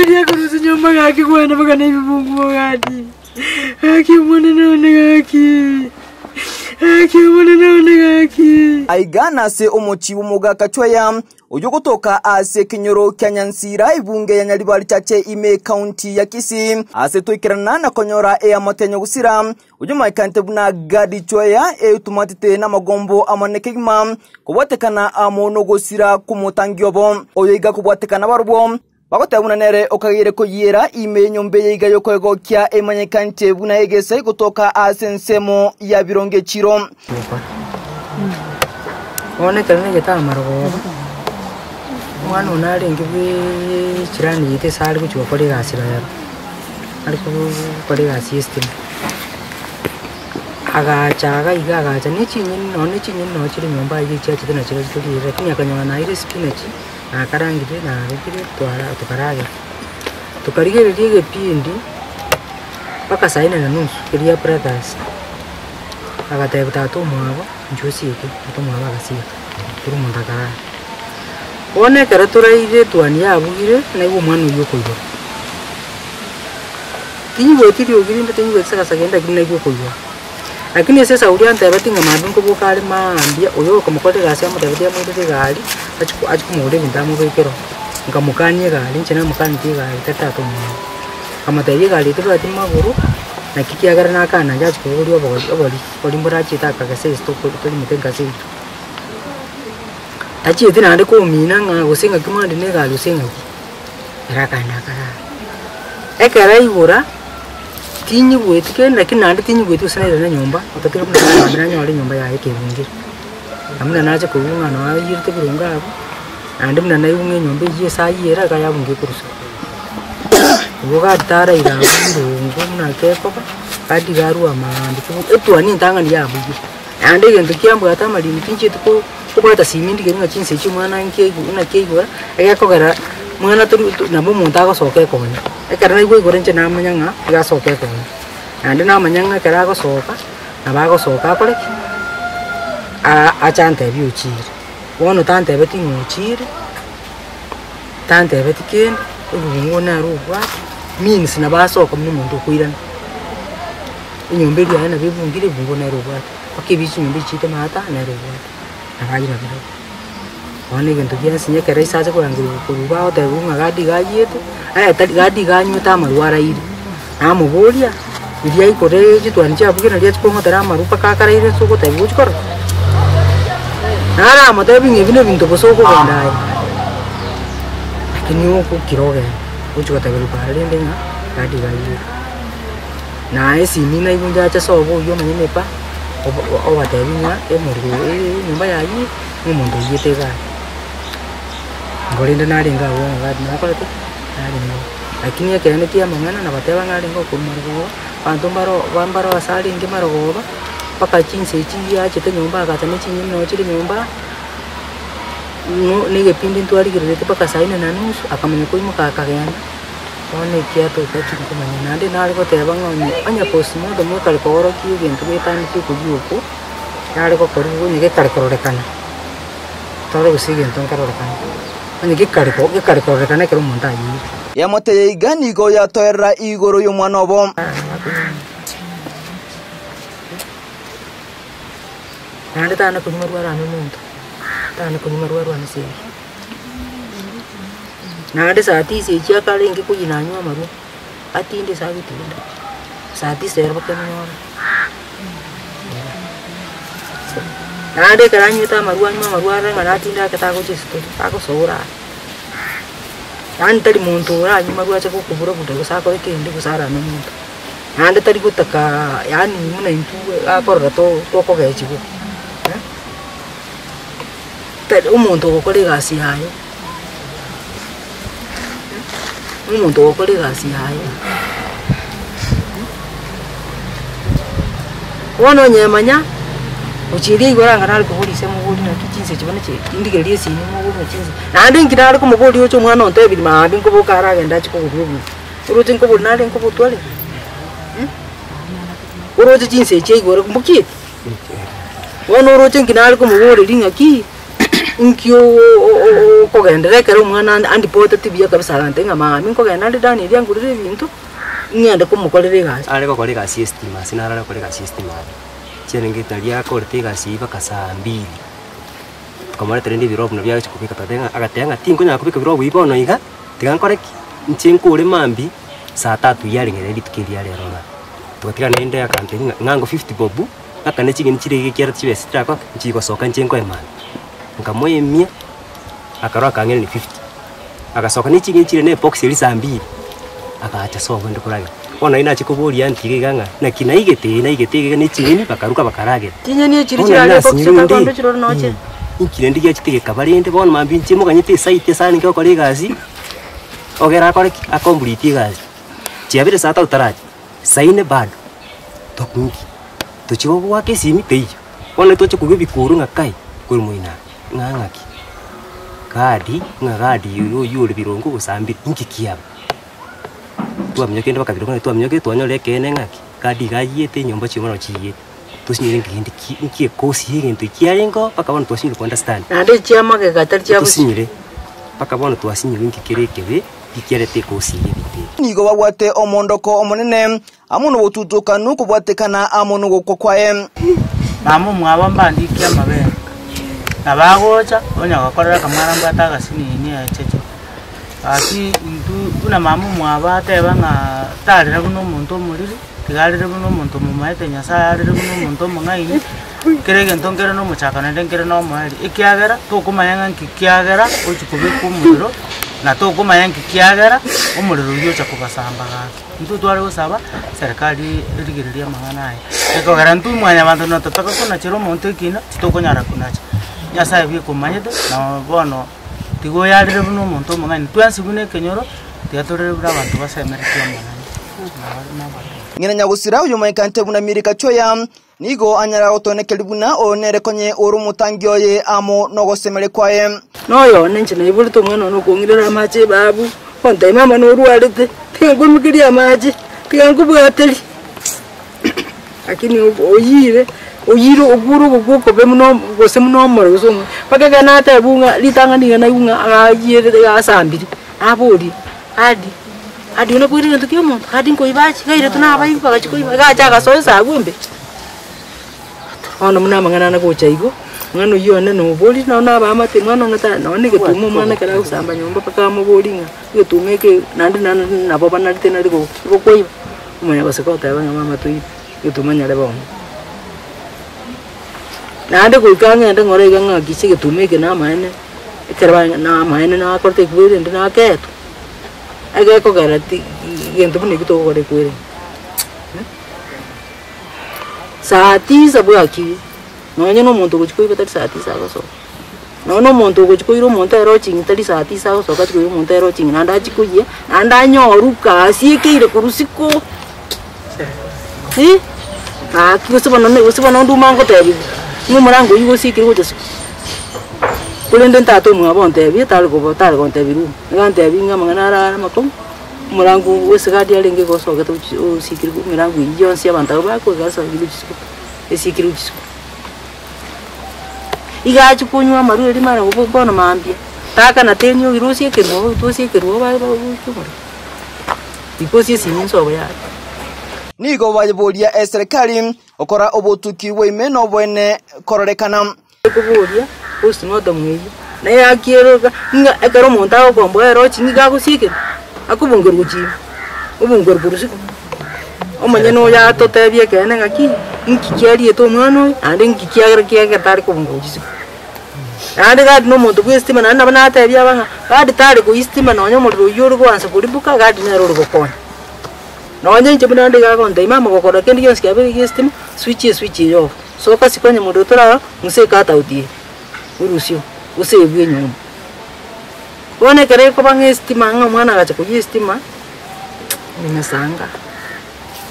Dia kurusi nyomba kaki kuenda makana ibibungu wakati. Kaki mwana naone kaki. Kaki mwana naone kaki. Aigana se omochi umuga kachwaya. Uyu gutoka ase kinyoro kya Nyansira ibunge ya Nyaribari chache ime county ya Kisii ase twikirana na konyora ya motenyo gusira uyu maikante buna gadi chwaya tumatite na magombo amanekegima kubwatekana amono gusira kumutangiobo uyu iga kubwatekana barubo bagotabuna nere okagire kuyira ime nyombe yiga yokwego kya emanyekante buna egese gutoka ase nsemo ya bironge chiro one kana geta marugo mwana unarenga kirani yite sari kuchwa kore gasira yaro ariko kore gasi system agacha ni chinyi no chiri nyomba yi chachi na chiri chiri lakini akanywa na ile spinach na karangire na rukire tukarage tukarige rige pindi paka saina na nusu kiria brothers agataye to mwabo njusi yake to mwabo agasia turu mundakara one karatura ire twani yabugire na igo mwana uyo koido tinyo tiri ogirinde tinyo saka sagenda kina igo koido lakini sasa uri anta batinga mabinko bokali maambia uyo komukore gasi amudabidia mwede gali achiku mure bindamu bekero ngamukanye gali nchena mukanye gali tatato mu kamataye gali tubati maguru na kikiagara nakana jachi kuri oboli mbura chita kagase stoko tuli mutenga se achi tina ande ko mina nga gosenga kimande ne ga gosenga rakana kara ekara igura tinyi bwetike lakini ande tinyi bwetu sana na nyomba otatira kuna nyole nyomba ya yake bungi amuna naje ko bunga no ayirte burunga abo ande muna nayo bunge nyomba yiye sayira ga ya bungi kurusa uga tara ira bungu muna keko kadi garu amandi ko etwani ntanga ni ya bungi ande gento kiambo atamali tinchi tuko kubata simindi kenga chinse chimwana nkegu una kegura ekakogera mwana turu nabo muntago soke konya ekara igwe gorenche namanyanga ga soke konya ande namanyanga kara go soka nabago soka kore a chante biuchiri wono tante beti muchiri tante beti ken ngona ruwa means na basoka mu muntu kuirana inyombe ya na bibungire bungona ruwa akibichi nyombe chite mata na ruwa abajina biro one gento kia sinye kere isaje kurangira kuruba otabunga gadi gayete gadi ganyu tamarwara iri amuboria iria ikore jitwani chabugira ria chikongo tara marupa kakara ire soko tabuchi kor nara matabi ngevino bintu bosoko bandai lakini uko kiroge ucho tabiru pale ndenga gadi gayete na esi mina ibunja cha sobo yo manyepa owa tabinya emurgo nyumba yayi umuntu yitega ngolinda nalinga wo ngadi nakolete nalinga lakini yakene tia mangana na bateba ngalinga ko murgo bantumbaro bambaro asali ngi marogoba paka chinse chiya chete nyumba akatane chinyi no chiri nyumba no nige pindi ntwari girete paka saina na nusu akamenya ko imuka akagenda one kia to tatu kumanya nande nali ko teba ngoni anya postmortem mo kali ko oro ki gento betani ki kujuko nali ko koru nyige kali kororekana toro usige nton kororekana nyige kali kororekana kero monta yi ya mote igani go ya toera igoro yo mwana obo nande tana kumarwara no muntu tana kumarwara no se nade saati se chia kale ngi kujinanywa maru atinde sabi tinda saati serba kenora nade karanyu ta maru ara ngana tinda kata ko chisto ako sora ante di muntu ra nyu maru acha ko kubura buda sa ko kende ko sara no muntu nade tadi ko taka yani muna intu akora to ko gechi ko tadi umuntu ko kole gasi hayo umuntu okore gasi hayo wono nyemanya uchiri igora ngara ko hori se muguri na kichinse chibane che indigerie sini muguri chinse nande ngirara ko muguri ocho mwana onto ebiri mabi ko bokara genda chiko gurubi urutin ko bulnale ko botwale uroje chinse che igora ko mukit wono uroje ngirara ko muguri ringa ki inkio kogendere kero mwana andipote tibia kabisa lante ngama minko genda ndani ndi angurire bintu ngende kumukorere gasi ariko kore gasi estima sinara kore gasi estima cyane ngitalia kore gasi bakasa 2 tukamara trende birobu no bya chikubika tadenga agatenga tinko nya kubika birobu ibono iga tigankore nchenko ure mambi saa 3 yari ngere litukiria rero na tukatika nende ya campaign ngango 50 bobu akane chigini chirege kiara chibese trako nchiko soka nchenko emana nkamoyemia akarwa kangene ni 50 akasoka ni chigini chire ne box iri saa 2 akaacha soka ndikuraga ona ina chikuburi antige ganga na kinaigete ni chigini bakaruka bakarage tinyeni chiri chirage box kakondo chiro noche ikirendi ya chitege kabarende bona mambi nchimo kanyite site sana ngiko kore gazi ogera kore akomplete gazi chiabire saa 3 utaraje saine bado tokungi tuchiwo wake simi peyo ona toche kubikuru ngakai kuri muina ngangaki kadi yule birongo usambi inkikia tuamnyokende bakabirongone tuamnyoke twanyole kene ngaki kadi gayete nyomba chimano chiye tusinyire ngindi inkie kosi yintu ikiarengo pakabona twasinyire ku understand ande chiama ke gatari chiabu tusinyire pakabona twasinyire inkikerekebe ikiarete kosi yibite nigo babwate omondoko omonene amuno botutukanu kubwatekana amuno gokokwaye mamu mwaba mbandiki amabe nabagocha onya gakorera kamara mbata gasinini echecho ati intu una mamu mwaba teba nga tarira kuno muntu omuliri tigarire kuno omuntu mumaete nyasaye arire kuno omuntu omungaini kerege ntongere no muchakana ndengere no mwali ikiagera tokumayanga nkikiagera ochikube kumuriro na tokumayanga kiagera omuliro uyocha kubasamba gaki intu twari gusaba serikali irigiriria mangana aye eko garantu mwanya bantu no totaka kuna chiro omuntu ikina titokonyara kunacha nyasaye bikumanyete na bono tigo yarire buno omuntu omung'ani twansi bune kenyoro tiatorere bura abantu basemerekia omung'ani ngina nyagusira uyu maikante buna mirika choya nigo anyara otonekeli buna onere konye oru mutangio ye amo nogosemere kwaye noyo nenche na ibuli to mwana no kongirira amache babu onta mama no ruarete tingumikiri amache tingubwateli akini oyiro oguru guko bemuno gose muno moro gusumwe pakaga nata bunga litanga ninga na bunga agayire asambiri abodi adi una kwiri nto kyomo adi ko ibachi gaire tuna abayi pagachiko gacha gasoza agumbe ono muna mangana na gocha igo ngano yone no boli na ona ba mate mwana ngata na one getumo mwana kala usamba nyomba paka mo bolinga getumeke nandi na baba na tena rigo koiba umanya basekota banga mama tu getumanya lebo nande kuikanga ande ngore ganga kisi getumeke na maene kerba na maene na korte kwere ndina ketu aga ko garati gento bune kito gore kwere saati sabu aki nonye no muntu kuchiko ibata saati sago no muntu kuchiko iro muntu ero chingi tali saati sago so kachiko iro muntu ero chingi nanda chikuye nanda nyoru kasi keire kurusiko usibana ndumango tebi ngumurango yugo sikiri goteso kulende ntato mwabonte bi tali ko biru ngante bi ngamangana makom murango wesigadi alenge go so gato sikiri ko mirango yonsi abantu bako gasa biluchiko esikiri uchisko igachi kunywa maru eri mara go bono mambia taka na tenyo irosi ekero tosi ekero ba chumara ikosi siminso bya nigo bayiboria serikali okora obotuki weimeno bwene kororekana kuboria usinoda mweyi na yakiroga nga ekero montago kombwero chinga gusike akubungera guchi ubungera burusiko omanye no ya totebye kene ngaki nkikiari to mwana ande nkikiagera kiaga tari kubungera guchi ande gadi no muntu bwestima na bana tebya banga gadi tari ku istima no nyomuriro yuru gwansa kulibuka gadi nero rugokona nonye nje bunande gakonda imama gokora kendi yonse kabiri gistima switch yo so kasi kwenye mudo tora museka tautie urusio usebwe nyuma one kare ko bange stima nga mwana gacha ku stima ninasanga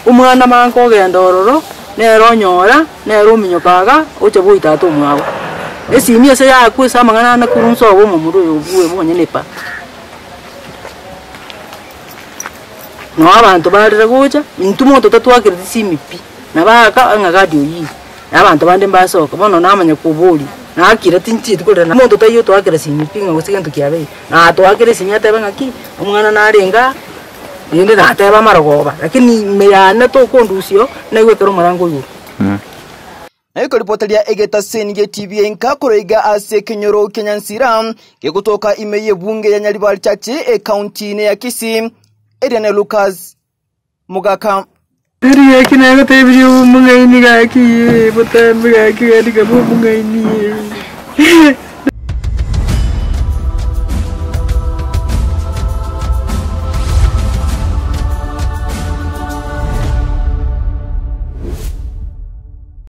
umwana manko genda ororo nero nyora nero minyokaga uche buita to mwago esimi ese ya ku sama ngana na kurunso abo mu mudo yobuwe bonye nepa no abantu barira gocha intumo totatwakira simipi nabaka angagadio yi abantu bande mbasoka bono namanya kubuli na akira tinchi tukora na moto tayo to akira simipinga gusika ntukiabe na to akira sinyata bangaki umwana narenga yende na ateba maragoba lakini meyana to kondusio na iwe kero marango yu Naiko ripotaria egeta Senige TV enka kuroiga ase Kinyoro Kenyansira gegutoka imeye bunge ya Nyaribari chache county ne ya Kisii Eriane Lucas Mugaka Eri yakina gote biyo mungaini gaki botambe gaki gadi gabu mungaini